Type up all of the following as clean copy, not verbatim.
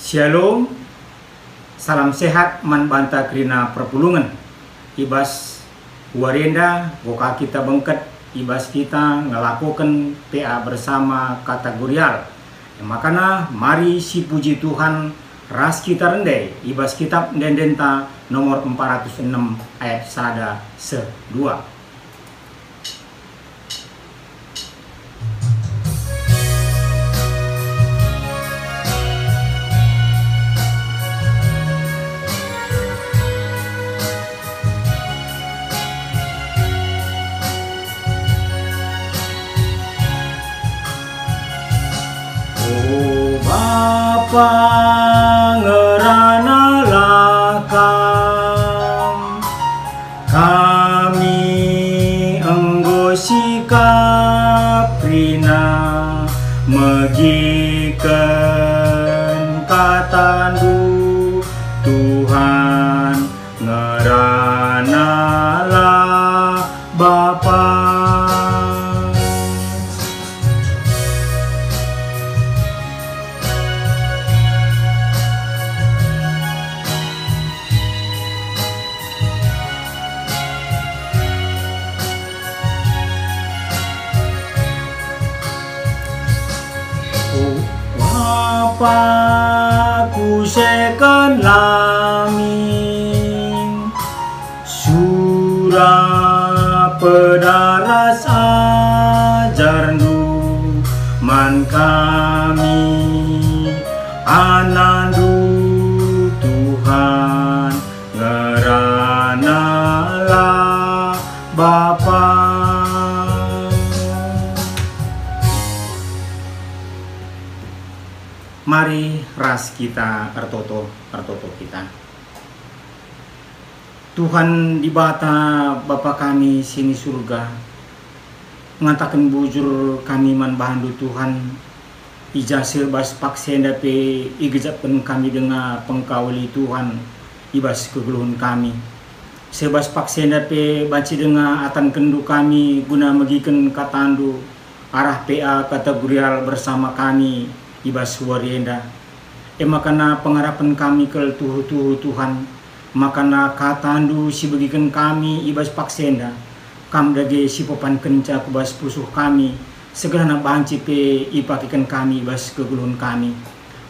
Shalom, salam sehat man banta krina perpulungan. Ibas warenda boka kita bengket ibas kita ngelakukan PA bersama kategorial. Makanya mari si puji Tuhan ras kita rendai ibas kitab Dendenta nomor 406 ayat 1-2. Pangeranalah kami enggo sikap rina megiken katandu Tuhan ngeranalah Bapa. Paku sekan lamin surah pedaras ajarnu man kami anandu Tuhan ngeranalah Bapa. Mari ras kita artoto kita. Tuhan di bata Bapa kami sini surga, ngatakan bujur kami man bahandu Tuhan, ijasir bas paksenda pe igejapkan kami dengan pengkawali Tuhan, ibas kegeluhan kami. Sebas paksenda pe banci dengan atan kendu kami guna megiken katandu arah PA kategorial bersama kami ibas warienda. Makana pengharapan kami ke Tuhan, makana katandu si bagikan kami ibas paksenda kam dage si popan kenca kubas pusuh kami segera banci pe ipakikan kami ibas kegulun kami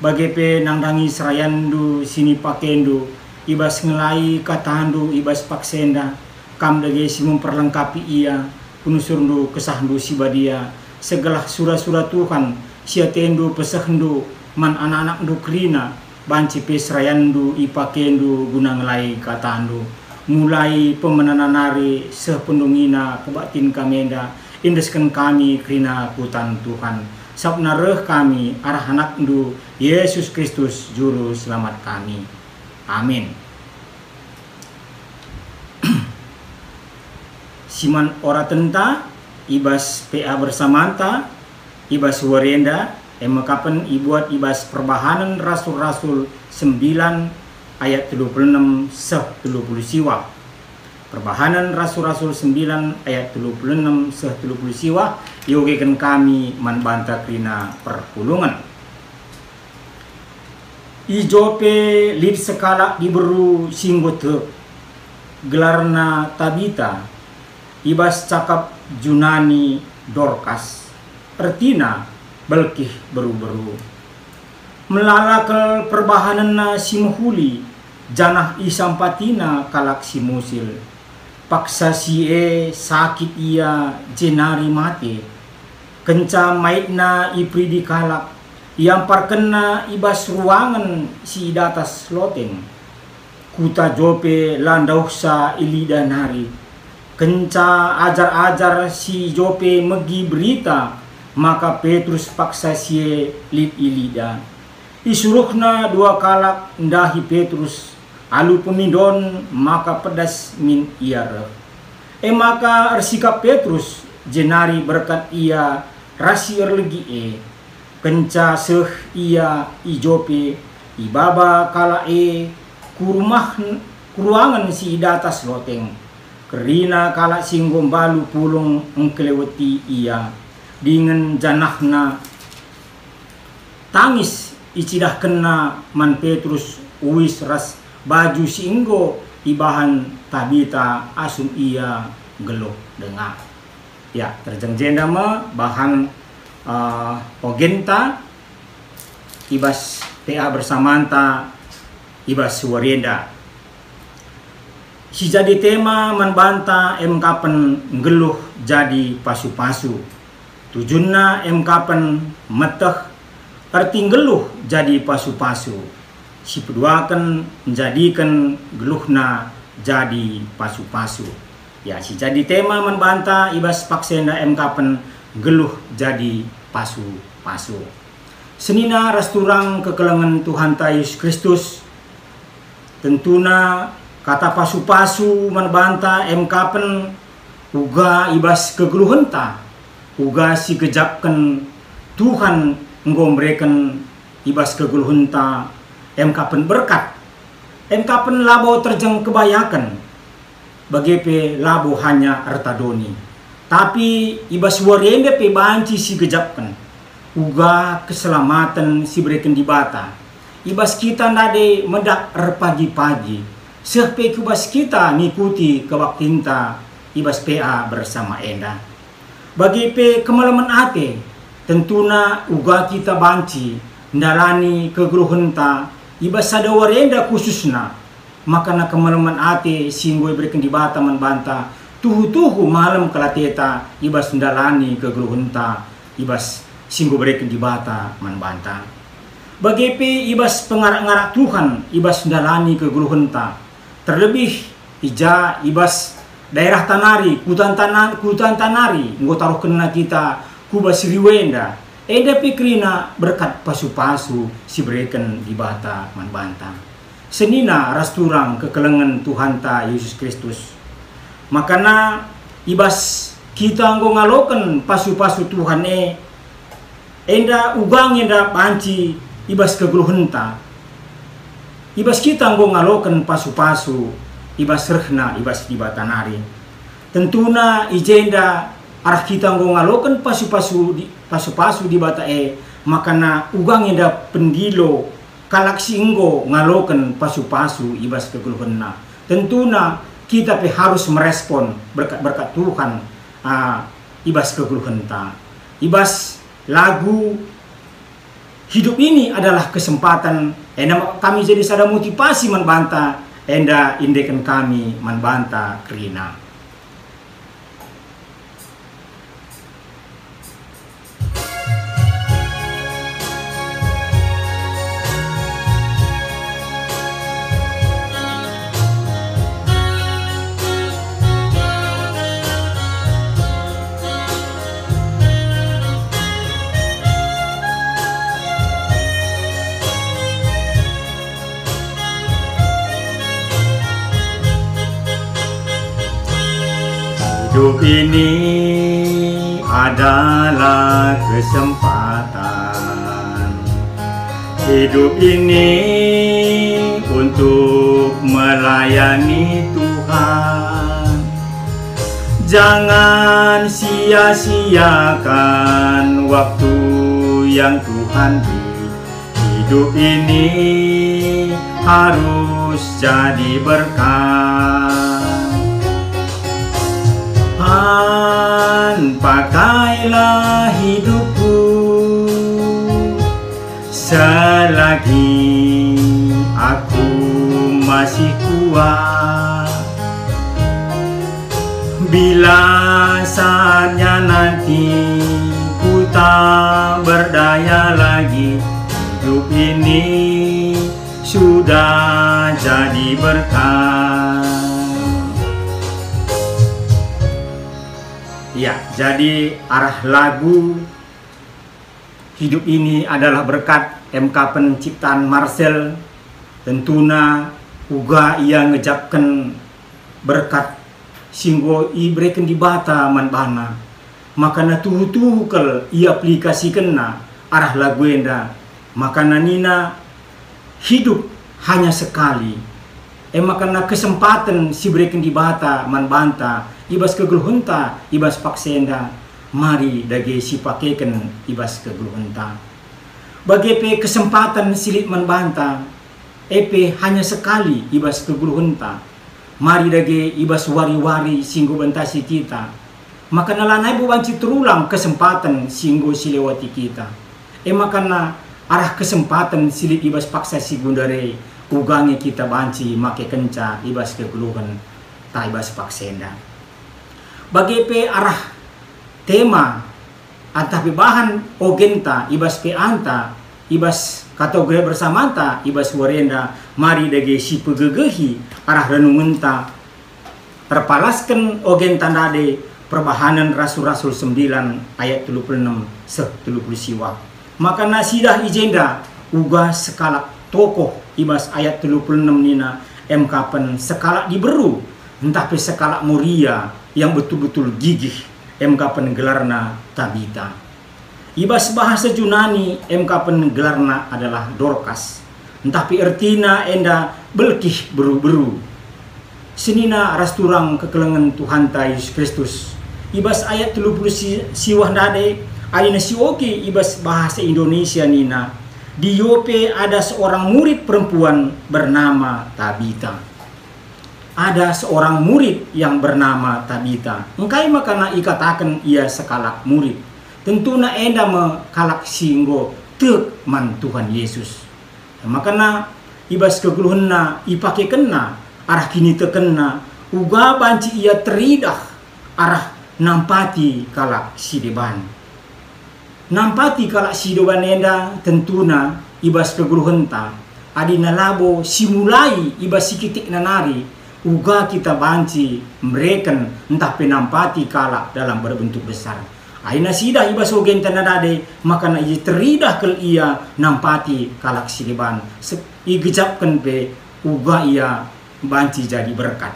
bagi pe nangdangi serayandu sini pakendo ibas ngelai katandu ibas paksenda kam dage si memperlengkapi ia penusurdu kesahdu si badia segala surah-surah Tuhan sia tendu pesahdu man anak-anak du krina banci pesrayandu ipakendu guna ngelai katandu mulai pemenananari sependungina kebatin kamenda indeskan kami krina kutan Tuhan sabna reh kami arah anak du Yesus Kristus juru selamat kami. Amin. Siman ora tenta ibas PA bersamanta ibas warenda emakapen ibuat ibas perbahanan rasul-rasul 9 ayat 36 seh 30 siwa. Perbahanan rasul-rasul 9 ayat 36 seh 30 siwa yogekan kami man banta krina perpulungan. Ijope lid sekala diberu singgote gelarna Tabita ibas cakap Junani Dorkas artina belkih beru-beru melalakel perbahanan na simuhuli janah isampatina kalak simusil paksa sie sakit ia jenari mati kenca maitna ipridi kalak yang parkena ibas ruangan si datas loteng kuta jope landausa ilida nari kenca ajar-ajar si jope megi berita maka Petrus paksa sie lid ilida isuruhna dua kalak ndahi Petrus alu pemindon maka pedas min iar maka ersikap Petrus jenari berkat ia rasi erlegi kenca seh ia ijope ibaba kala kuruangan si datas loteng kerina kala singgom balu pulung engkeleweti ia dengan janahna tangis icidah kena man Petrus uwis ras baju singgo ibahan tabita asun ia geluh dengar. Ya, terjeng nama bahan ogenta ibas PA bersamanta ibas suwarenda. Si jadi tema manbanta kapan geluh jadi pasu-pasu. Tujunna kapan meteh arti geluh jadi pasu-pasu. Si peduakan menjadikan geluhna jadi pasu-pasu. Ya, si jadi tema manbanta ibas paksenda kapan geluh jadi pasu-pasu. Senina rasturang kekelengan Tuhan Yesus Kristus. Tentuna kata pasu-pasu manbanta kapan uga ibas kegeluhenta. Uga si gejapkan Tuhan ngombrekan ibas kegeluhenta kapan berkat. Kapan labo terjeng kebayakan. Bagepe labo hanya artadoni. Tapi ibas warende pe banci si gejapkan. Uga keselamatan si berikan di bata. Ibas kita nade medak pagi-pagi. Sehpe kubas kita ngikuti kewaktinta ibas PA bersama enda. Bagi pe kemalaman ate, tentuna uga kita banci ndalani kegeluhenta ibas sadawarenda khususna. Maka na kemalaman ate singgoy berikan di bata manbanta tuhu-tuhu malam kelateta ibas ndalani kegeluhenta ibas singgo berikan di bata manbanta. Bagi pe ibas pengarak-ngarak Tuhan ibas ndalani kegeluhenta. Terlebih ija ibas daerah Tanari, kutan Tanari, ngotaruh kena kita kubas riwenda. Eda pikrina berkat pasu-pasu si berikan di bata manbanta. Senina rasturang kekelengan Tuhan ta Yesus Kristus. Makana ibas kita ngaloken pasu-pasu Tuhan enda ugang enda panci ibas kegeluhenta. Ibas kita ngaloken pasu-pasu ibas rehna ibas di batanari. Tentuna ijenda arah kita ngaloken pasu-pasu di bata makana ugang enda pendilo kalaksi enggo ngaloken pasu-pasu ibas kegeluhena. Tentuna kita harus merespon berkat-berkat Tuhan ibas kegeluhenta. Ibas lagu hidup ini adalah kesempatan kami jadi sada motivasi manbanta enda indekan kami manbanta krina. Hidup ini adalah kesempatan. Hidup ini untuk melayani Tuhan. Jangan sia-siakan waktu yang Tuhan beri. Hidup ini harus jadi berkat. Pakailah hidupku selagi aku masih kuat. Bila saatnya nanti ku tak berdaya lagi, hidup ini sudah jadi berkat. Ya, jadi arah lagu hidup ini adalah berkat penciptaan Marcel. Tentuna uga ia ngejapkan berkat singgo ibrekan di bata manbana. Makana tuhu-tuhu kel ia aplikasikan arah lagu enda. Makana nina hidup hanya sekali. Makana kesempatan si berikan di bata manbanta ibas kegeluhenta ibas paksenda mari dage si pakeken ibas kegeluhenta. Bagi pe kesempatan silit membanta, epe hanya sekali ibas keguluhenta. Mari dage ibas wari-wari singgo bentasi kita. Maka nalanai bubanci terulang kesempatan singgo silewati kita. Makana arah kesempatan silit ibas paksa sigundare ugangi kita banci make kenca ibas keguluhan ta ibas paksenda. Bagi pe arah tema antah bahan ogenta ibas pe anta ibas kategori bersamanta ibas warenda mari dage si pegegehi arah renungenta terpalaskan ogenta nade perbahanan Rasul-Rasul 9 ayat 36 30 siwa. Maka nasidah ijenda uga skala tokoh ibas ayat 36 nina kapan skala diberu entah pe skala muria yang betul-betul gigih kapan gelarna Tabita. Ibas bahasa Yunani kapan gelarna adalah Dorcas. Entah pe ertina enda belkih beru-beru. Senina rasturang kekelengan Tuhan ta Yesus Kristus. Ibas ayat 30 siwah nade alina sioki ibas bahasa Indonesia nina. Di Yope ada seorang murid perempuan bernama Tabita. Ada seorang murid yang bernama Tabita. Engkai makana ikatakan ia sekala murid. Tentunya enda mekalak singgo tek man Tuhan Yesus. Makana ibas keguluhanna ipake kena arah kini tekena uga banci ia teridah arah nampati kalak sideban. Nampati kalak sideban enda tentunya ibas keguluhanta adina labo simulai ibas sikitik nanari uga kita banci mereken entah penampati kalak dalam berbentuk besar. Aina sida ibas ogen tanadade makana ia teridah kel ia nampati kalak sideban igejapkan pe uga ia banci jadi berkat.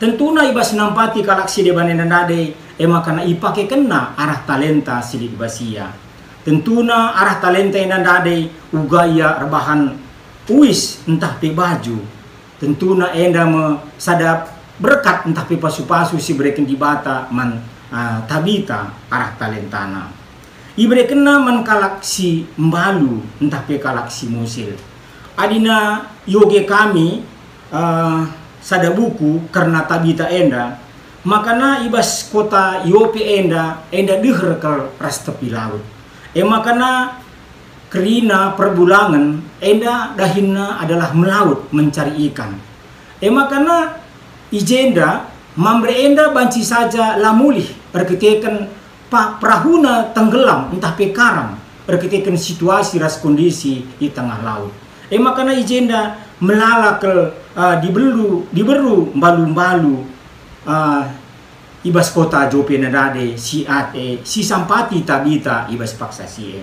Tentuna ibas nampati kalak sideban nanade makana ipake kena arah talenta sidik basia. Tentuna arah talenta nanade uga ia rebahan uis entah pe baju. Tentuna enda me sadap berkat entah pe pasu-pasu si bereken di bata man Tabita arah talentana. Ibre kena man kalak si mbalu entah pe kalak si musil. Adina yoge kami sada buku karena Tabita enda makana ibas kota Yope enda deher kal ras tepi laut. Makana kerina perbulangan enda dahina adalah melaut mencari ikan. Makana ijenda mambre enda banci saja lamulih erketekan perahuna tenggelam entah pe karam erketekan situasi ras kondisi di tengah laut. Makana ijenda melala ke diberu balu-balu ibas kota Jope nadade si ate si sampati Tabita ibas paksa sie.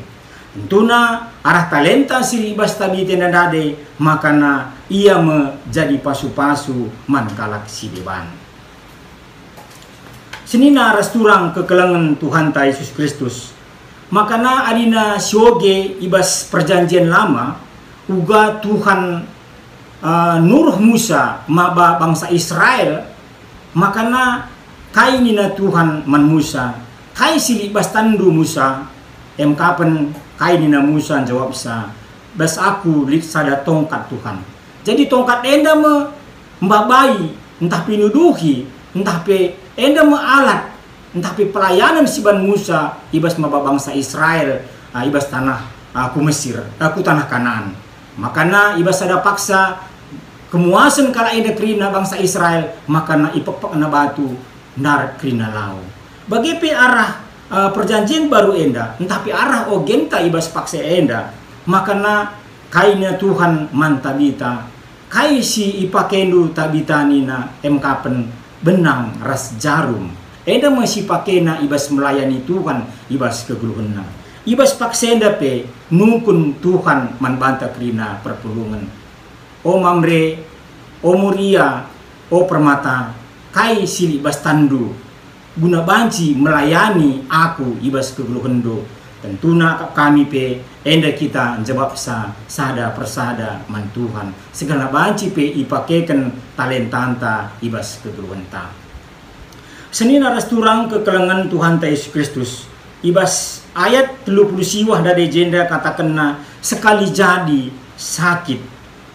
Tentuna arah talenta si ibas Tabita nadade makana ia menjadi pasu-pasu man kalak si deban. Senina rasturang kekelengan Tuhan ta Yesus Kristus. Makana adina sioge ibas perjanjian lama uga Tuhan nuruh Musa maba bangsa Israel makana kai nina Tuhan man Musa kai sili bas tandu Musa kapan kai nina Musa jawab sa bas aku lik sada tongkat Tuhan. Jadi tongkat enda mbabai entah pinuduhi entah pe enda alat entah pe pelayanan si ban Musa ibas maba bangsa Israel ibas tanah aku Mesir aku tanah Kanaan. Makana ibas ada paksa kemuasan kala enda krina bangsa Israel makana ipekpak na batu nar krina lau. Bagi pe arah perjanjian baru enda entah pe arah ogenta ibas paksa enda makana kaina Tuhan man Tabita kai si ipakendu Tabita nina kapen benang ras jarum enda masih pakena ibas melayani Tuhan ibas keguluhana. Ibas paksenda pe nungkun Tuhan man banta krina perpulungan. O mamre, o muria, o permata, kai sili bas tandu guna banci melayani aku ibas keguluhendo. Tentuna kami pe enda kita jawab sada persada man Tuhan. Segala banci pe ipakekan talentanta ibas keguluhenta. Senina rasturang kekelengan Tuhan ta Yesus Kristus. ibas ayat 30 siwah dari jenda katakanna sekali jadi sakit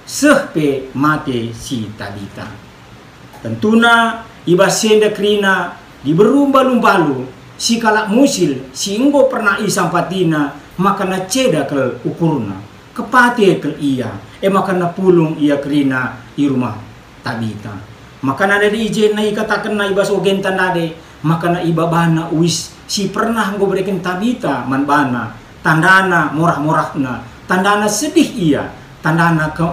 sehpe mate si Tabita. Tentuna ibas senda krina diberumba-lumbalu si kalak musil si enggo pernah isampatina makana ceda kel ukurna kepate kel iya makana pulung ia krina i rumah Tabita. Makana dari ijen na ikatakan na ibas ogen tandade makana ibabana uis si pernah enggo berikan Tabita manbana tandana morah-morahna tandana sedih iya tandana ke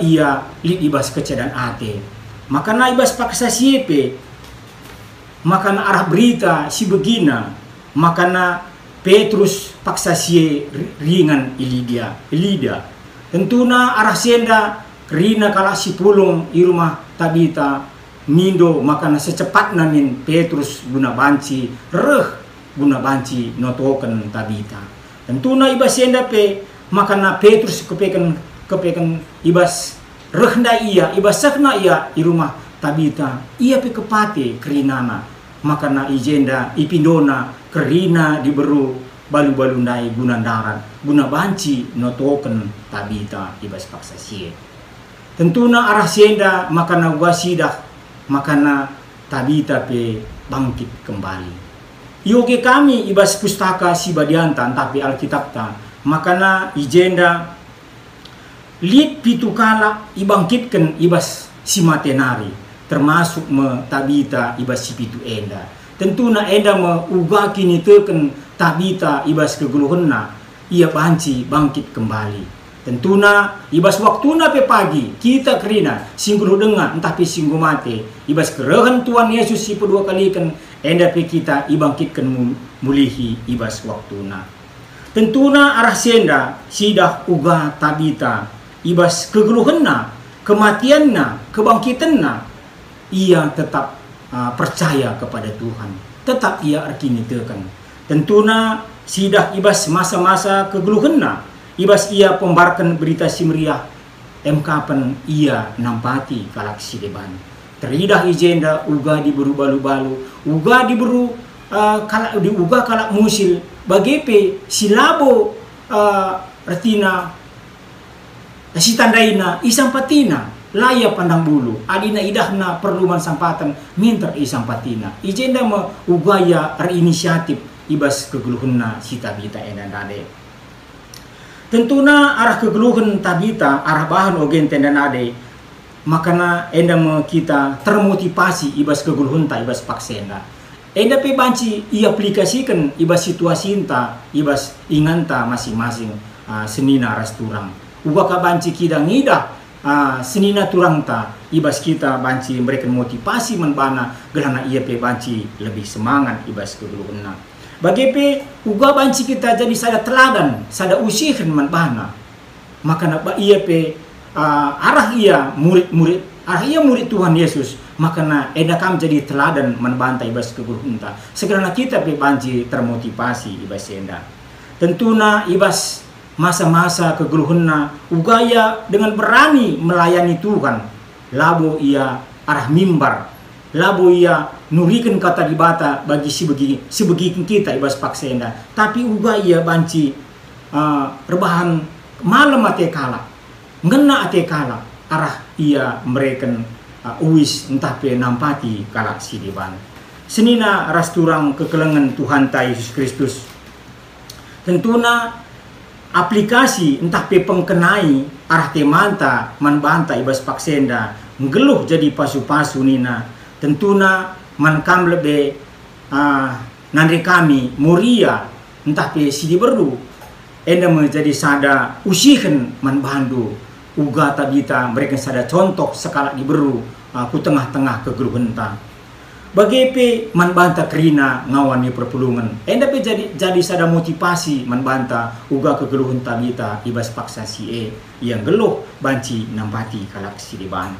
iya lit ibas kecedan ate. Makana ibas paksa siepe makana arah berita si begina makana Petrus paksa sie ringan Ilida tentuna arah senda kerina kala si pulung i rumah Tabita mindo makana secepatna min Petrus guna banci guna banci notoken Tabita. Tentuna ibas senda pe makana Petrus kepeken ibas rehna iya ibas sakna iya i rumah Tabita ia pe kepate kerinana makana ijenda ipindona kerina diberu balu-balu nai guna darat guna banci notoken Tabita ibas paksa sie. Tentuna arah senda makana wasidah makana Tabita pe bangkit kembali. Yoge kami ibas pustaka si badianta tapi Alkitab ta makana ijenda lit pitukala ibangkitkan ibas si matenari termasuk me Tabita ibas si pitu enda. Tentuna enda me uga kini teken Tabita ibas keguluhena ia banci bangkit kembali. Tentuna ibas waktuna pe pagi kita kerina singguru dengar entah pe singgu mate ibas kerehan Tuhan Yesus si kedua kali kan enda pe kita ibangkitkan mulihi ibas waktuna. Tentuna arah senda sidah uga Tabita ibas kegeluhenna kematianna kebangkitanna ia tetap percaya kepada Tuhan, tetap ia arkini tekan. Tentuna sidah ibas masa-masa kegeluhenna ibas ia pembarkan berita si meriah kapan ia nampati kalak si deban teridah ijenda uga diberu balu-balu uga diberu kalak musil bagepe silabo retina si tandaina isampatina laya pandang bulu adina idahna perluman sampatan minter isampatina ijenda me ugaya inisiatif ibas kegeluhunna si Tabita endandade. Tentuna arah kegeluhan Tabita arah bahan ogen tendanade makana enda me kita termotivasi ibas kegeluhun ta ibas paksenda enda pe banci iaplikasikan ibas situasi ta ibas inganta masing-masing senina ras turang uga ka banci kidang ida senina turang ta ibas kita banci memberikan motivasi menbana gerhana ia pe banci lebih semangat ibas kegeluhunna bagepe uga banci kita jadi sada teladan sada usihan menbana makana ba ia pe arah ia murid Tuhan Yesus makana eda kam jadi teladan menbanta ibas kegeluhunta segerana kita pe banci termotivasi ibas enda. Tentuna ibas masa-masa kegeluhunna ugaya dengan berani melayani Tuhan labo ia arah mimbar labo ia nurikan kata dibata bagi si begi kita ibas paksenda tapi uga ia banci rebahan malam ate kala ngena ate kala arah ia mereken uis entah pe nampati kala si deban senina ras turang kekelengan Tuhan ta Yesus Kristus. Tentuna aplikasi entah pe pengkenai arah temanta manbanta ibas paksenda ngeluh jadi pasu-pasu nina tentuna mankam lebe nandri kami muria entah pe sidi beru enda menjadi sada usihen manbandu uga Tabita mereka sada contoh sekala diberu ku tengah-tengah kegeluhenta bagepe manbanta kerina ngawani perpulungan enda pe jadi sada motivasi manbanta uga kegeluhan Tabita ibas paksa sie yang geluh banci nampati kalak si deban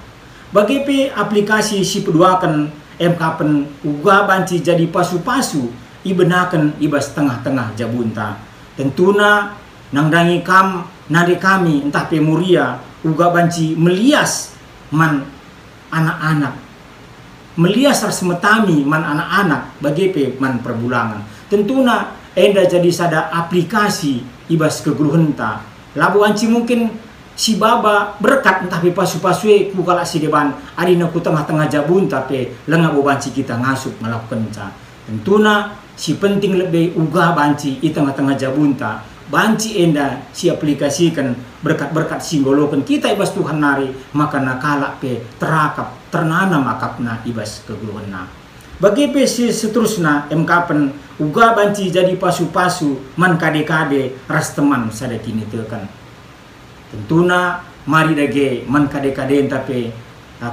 bagepe aplikasi si peduakan kapan uga banci jadi pasu-pasu ibenakan ibas tengah-tengah jabunta tentuna nangdangi nade kami entah pe muria uga banci melias man anak-anak melias ras metami man anak-anak bagepe man perbulangan tentuna enda jadi sada aplikasi ibas keguluhenta. Labu anci mungkin si baba berkat entah pe pasu-pasue ku kala si deban adina ku tengah-tengah jabun tapi lengah bo banci kita ngasup melakukan ca. Tentuna si penting lebih uga banci i tengah-tengah jabunta. Banci enda si aplikasikan berkat-berkat singgolokan kita ibas Tuhan nari maka nakala pe terakap ternanam akapna ibas keguluhana. Bagi pe si seterusna emkapen uga banci jadi pasu-pasu man kade-kade ras teman sada kini tekan. Tentuna mari dage man kade-kade tapi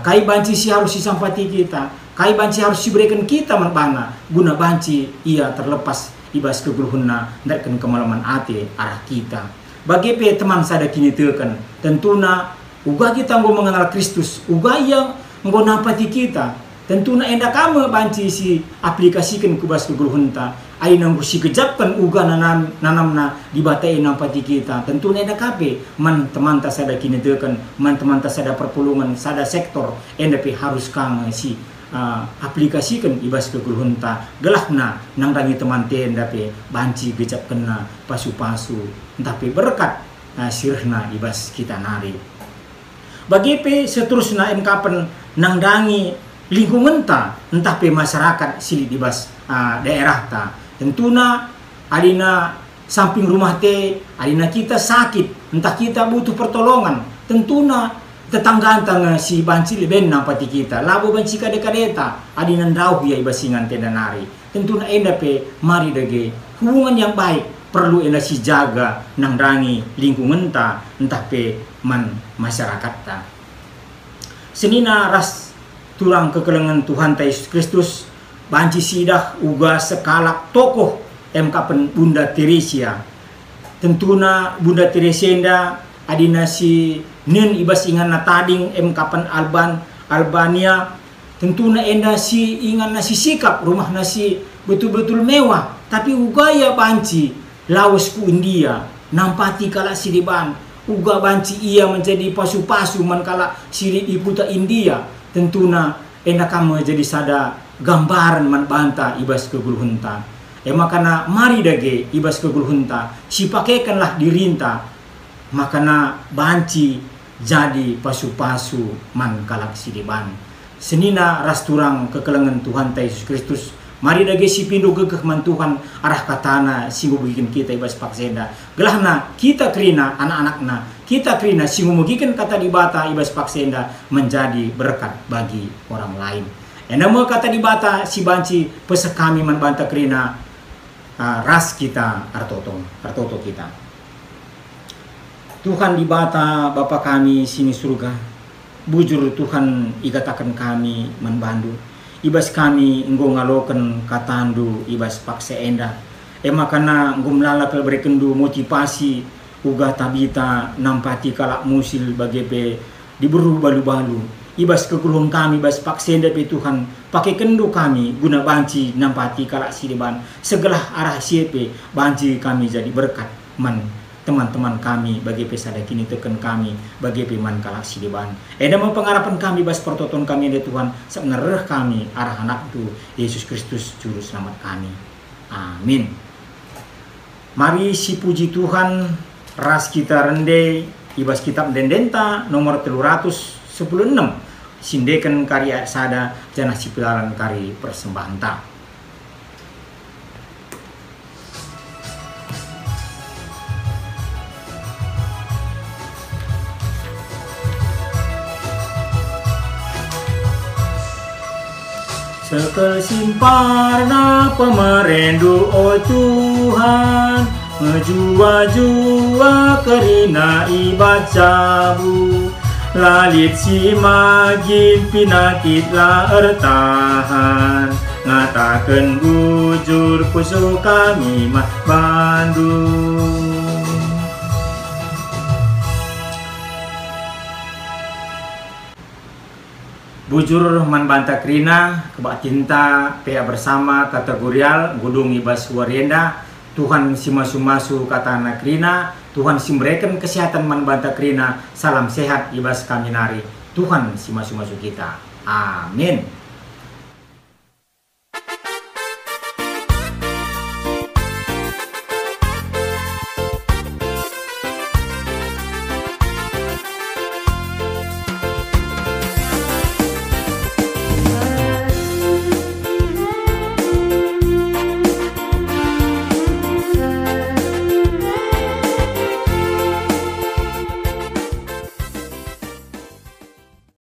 kai banci si harus disampati kita, kai banci harus diberikan kita man bana guna banci ia terlepas ibas keguluhuna ndarkan kemalaman ate arah kita. Bagi pe teman sada kini tekan tentuna uga kita nggo mengenal Kristus, uga yang nggo nampati kita. Tentuna enda kamu banci si aplikasikan kubas keguluhunta aina nggo si kejapkan uga nanamna di batai nampati kita. Tentuna enda kape man teman ta sada kini tekan, man teman ta sada perpulungan, sada sektor enda pe harus kang si aplikasikan ibas keguluhunta gelahna nang rangi teman tenda pe banci gejap kena pasu-pasu entah pe berkat sirhna ibas kita nari. Bagi pe seterusna kapan nang dangi lingkungan ta entah pe masyarakat sili ibas daerah ta. Tentuna adina samping rumah te adina kita sakit entah kita butuh pertolongan tentuna tetangga antang si banci leben nampati kita labo banci kade-kadeta adinan rauh ya ibasingan tenda nari. Tentu na enda pe mari dage hubungan yang baik perlu enda si jaga nang rangi lingkungan ta entah pe man masyarakat ta. Senina ras turang kekelengan Tuhan ta Yesus Kristus banci sidah uga sekalak tokoh kapen Bunda Teresia. Tentuna Bunda Teresia enda adina si nen ibas ingan na tading kapan Albania tentuna enda si ingan na si sikap rumah nasi betul-betul mewah tapi ugaya banci lawas ku India nampati kala siriban uga banci ia menjadi pasu-pasu man kala siri iputa India. Tentuna enda kamu jadi sada gambaran man banta ibas keguluhunta makana mari dage ibas keguluhunta si pakaikanlah dirinta makana banci jadi pasu-pasu man kalak sidiban. Senina ras turang kekelengan Tuhan ta Yesus Kristus mari dage si pindo gegeh man Tuhan arah katana singgo bikin kita ibas paksenda gelahna kita kerina anak-anakna kita kerina singgo mugikan kata dibata ibas paksenda menjadi berkat bagi orang lain. Enamo kata dibata si banci pesek kami man banta kerina ras kita artoto kita. Tuhan di bata Bapa kami sini surga, bujur Tuhan igatakan kami membandu, ibas kami enggo ngaloken katandu ibas pakse enda, makana enggo melala pel berekendu motivasi uga tabita nampati kalak musil bagepe diburu balu-balu, ibas keguluhan kami ibas pakse enda pe Tuhan, pakai kendu kami guna banci nampati kalak sideban, segelah arah siepe banci kami jadi berkat man teman-teman kami bagi pesada kini teken kami bagi piman kalak sidiban. Mau pengharapan kami bas pertoton kami ya Tuhan sebenarnya kami arah anak tu Yesus Kristus juru selamat kami. Amin. Mari si puji Tuhan ras kita rende ibas kitab Dendenta nomor 316 sindekan karya sada janah sipilaran kari persembahan ta. Sekel simparna pemerendu oh Tuhan, menjua-jua kerina ibat cabu, lalit si magin pinakit la ertahan, ngatakan bujur puso kami mah Bandung. Bujur man banta krina kebak cinta pea bersama kategorial gudung ibas warienda Tuhan si masu-masu kata anak krina Tuhan si memberikan kesehatan man banta krina salam sehat ibas kami nari Tuhan si masu-masu kita amin.